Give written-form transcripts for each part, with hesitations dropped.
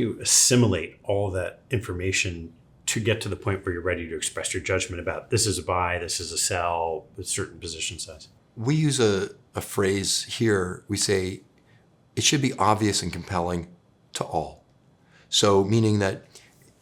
you assimilate all that information to get to the point where you're ready to express your judgment about this is a buy, this is a sell, with certain position size? We use a phrase here. We say it should be obvious and compelling to all. So meaning that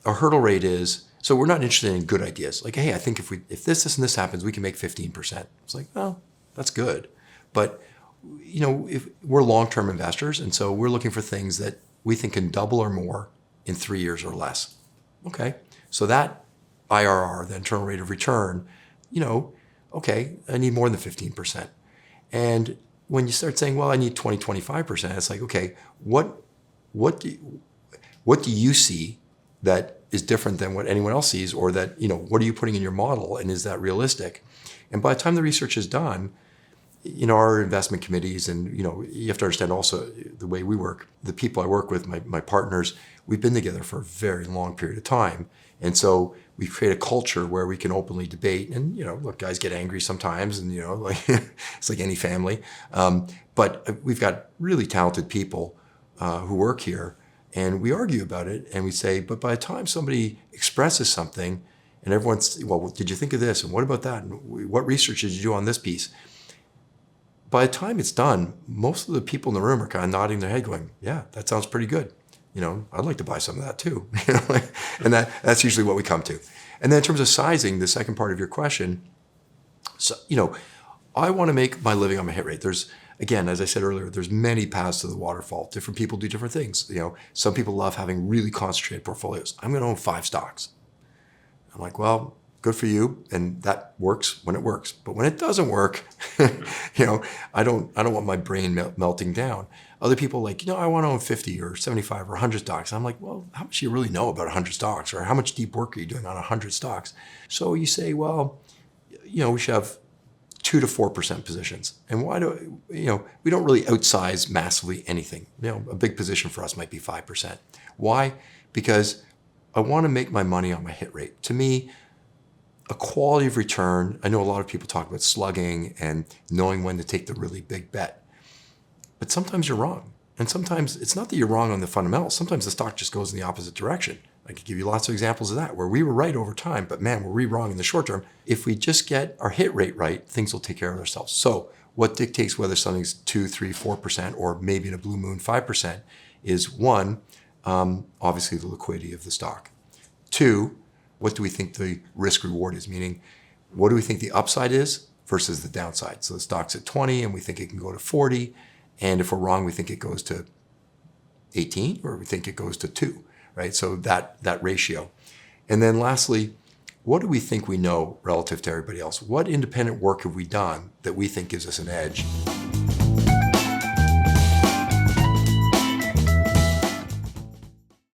our hurdle rate is, so we're not interested in good ideas. Like, hey, I think if this, and this happens, we can make 15%. It's like, well, that's good. But, if we're long-term investors, and so we're looking for things that we think can double or more in 3 years or less. Okay, so that IRR, the internal rate of return, okay, I need more than 15%. And when you start saying, well, I need 20, 25%, it's like, okay, what do you see that is different than what anyone else sees, or that, what are you putting in your model, and is that realistic? And by the time the research is done, our investment committees, and, you have to understand also the way we work, the people I work with, my partners, we've been together for a very long period of time. And so we create a culture where we can openly debate, and, look, guys get angry sometimes, and, like it's like any family. But we've got really talented people who work here, and we argue about it, and we say, but by the time somebody expresses something and everyone's, well, did you think of this? And what about that? And what research did you do on this piece? By the time it's done, most of the people in the room are kind of nodding their head going, yeah, that sounds pretty good. I'd like to buy some of that too. And that's usually what we come to. And then in terms of sizing, the second part of your question, so, I want to make my living on my hit rate. There's, again, as I said earlier, there's many paths to the waterfall. Different people do different things. Some people love having really concentrated portfolios. I'm going to own 5 stocks. I'm like, well, good for you, and that works when it works. But when it doesn't work, I don't want my brain melting down. Other people like, I want to own 50 or 75 or 100 stocks. I'm like, well, how much do you really know about 100 stocks, or how much deep work are you doing on 100 stocks? So you say, well, we should have 2 to 4% positions. And why we don't really outsize massively anything. A big position for us might be 5%. Why? Because I want to make my money on my hit rate. To me, a quality of return, I know a lot of people talk about slugging and knowing when to take the really big bet. But sometimes you're wrong. And sometimes it's not that you're wrong on the fundamentals. Sometimes the stock just goes in the opposite direction. I could give you lots of examples of that, where we were right over time, but man, were we wrong in the short term. If we just get our hit rate right, things will take care of themselves. So what dictates whether something's 2, 3, 4%, or maybe in a blue moon 5%, is one, obviously the liquidity of the stock. 2, what do we think the risk reward is? Meaning, what do we think the upside is versus the downside? So the stock's at 20 and we think it can go to 40. And if we're wrong, we think it goes to 18, or we think it goes to 2, right? So that ratio. And then lastly, what do we think we know relative to everybody else? What independent work have we done that we think gives us an edge?